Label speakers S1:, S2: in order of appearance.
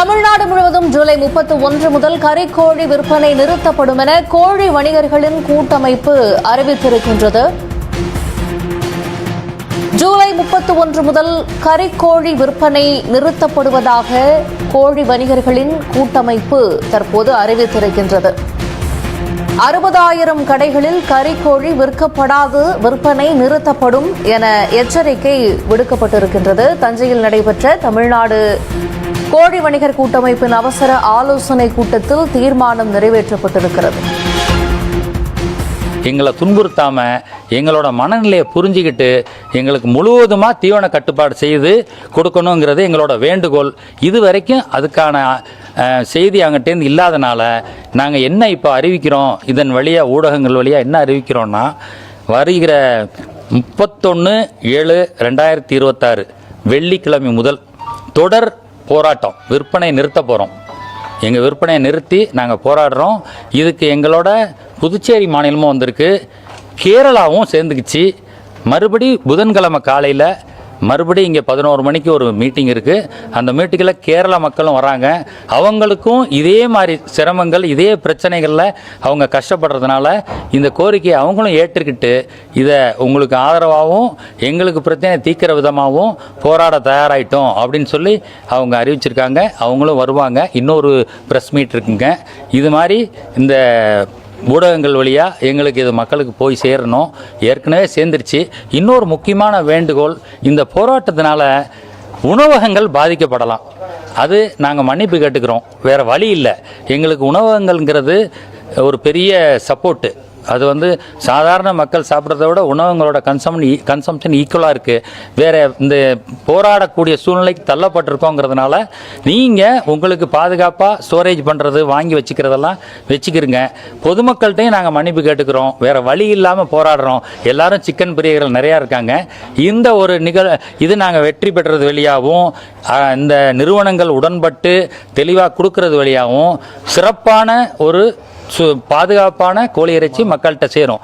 S1: தமிழ்நாடு முழுவதும் ஜூலை 31 முதல் கறிக்கோழி விற்பனை நிறுத்தப்படும் என கோழி வணிகர்களின் கூட்டமைப்பு அறிவித்திருக்கின்றது. ஜூலை 31 முதல் கறிக்கோழி விற்பனை நிறுத்தப்படுவதாக கோழி வணிகர்களின் கூட்டமைப்பு தற்போது அறிவித்திருக்கின்றது. 60,000 கடைகளில் கறிக்கோழி விற்கப்படாது, விற்பனை நிறுத்தப்படும் என எச்சரிக்கை விடுக்கப்பட்டிருக்கின்றது. தஞ்சையில் நடைபெற்ற தமிழ்நாடு கோழி வணிகர் கூட்டமைப்பின் அவசர ஆலோசனை கூட்டத்தில் தீர்மானம் நிறைவேற்றப்பட்டிருக்கிறது.
S2: எங்களை துன்புறுத்தாம எங்களோட மனநிலையை புரிஞ்சுக்கிட்டு எங்களுக்கு முழுவதுமாக தீவன கட்டுப்பாடு செய்து கொடுக்கணுங்கிறது எங்களோட வேண்டுகோள். இது வரைக்கும் அதுக்கான செய்தி அங்கிட்டேருந்து இல்லாதனால நாங்கள் என்ன இப்போ அறிவிக்கிறோம், இதன் வழியாக ஊடகங்கள் வழியாக என்ன அறிவிக்கிறோன்னா, வருகிற 31/7/2026 வெள்ளிக்கிழமை முதல் தொடர் போராட்டம், விற்பனை நிறுத்த போகிறோம். எங்கள் விற்பனையை நிறுத்தி நாங்கள் போராடுறோம். இதுக்கு எங்களோட புதுச்சேரி மாநிலமும் வந்திருக்கு, கேரளாவும் சேர்ந்துக்குச்சு. மறுபடி புதன்கிழமை காலையில் மறுபடி இங்கே 11 மணிக்கு ஒரு மீட்டிங் இருக்குது. அந்த மீட்டிங்கில் கேரளா மக்களும் வராங்க. அவங்களுக்கும் இதே மாதிரி சிரமங்கள், இதே பிரச்சனைகளில் அவங்க கஷ்டப்படுறதுனால இந்த கோரிக்கையை அவங்களும் ஏற்றுக்கிட்டு இதை உங்களுக்கு ஆதரவாகவும் எங்களுக்கு பிரச்சனை தீர்க்கிற விதமாகவும் போராட தயாராகிட்டோம் அப்படின்னு சொல்லி அவங்க அறிவிச்சிருக்காங்க. அவங்களும் வருவாங்க. இன்னொரு ப்ரெஸ் மீட் இருக்குங்க. இது மாதிரி இந்த ஊடகங்கள் வழியாக எங்களுக்கு இது மக்களுக்கு போய் சேரணும். ஏற்கனவே சேர்ந்துருச்சு. இன்னொரு முக்கியமான வேண்டுகோள், இந்த போராட்டத்தினால உணவகங்கள் பாதிக்கப்படலாம். அது நாங்கள் மன்னிப்பு கேட்டுக்கிறோம். வேறு வழி இல்லை. எங்களுக்கு உணவகங்கள்ங்கிறது ஒரு பெரிய சப்போர்ட்டு. அது சாதாரண மக்கள் சாப்பிட்றத விட உணவங்களோட கன்சம்ஷன் ஈக்குவலாக இருக்குது. வேறு இந்த போராடக்கூடிய சூழ்நிலைக்கு தள்ளப்பட்டிருக்கோங்கிறதுனால நீங்கள் உங்களுக்கு பாதுகாப்பாக ஸ்டோரேஜ் பண்ணுறது, வாங்கி வச்சுக்கிறதெல்லாம் வச்சுக்கிறங்க. பொதுமக்கள்கிட்டையும் நாங்கள் மன்னிப்பு கேட்டுக்கிறோம். வேறு வழி இல்லாமல் போராடுறோம். எல்லாரும் சிக்கன் பிரியர்கள் நிறையா இருக்காங்க. இந்த ஒரு இது நாங்கள் வெற்றி பெற்றது வழியாகவும், இந்த நிறுவனங்கள் உடன்பட்டு தெளிவாக கொடுக்கறது வழியாகவும் சிறப்பான ஒரு பாதுகாப்பான கோழி இறைச்சி மக்கள்கிட்ட சேரும்.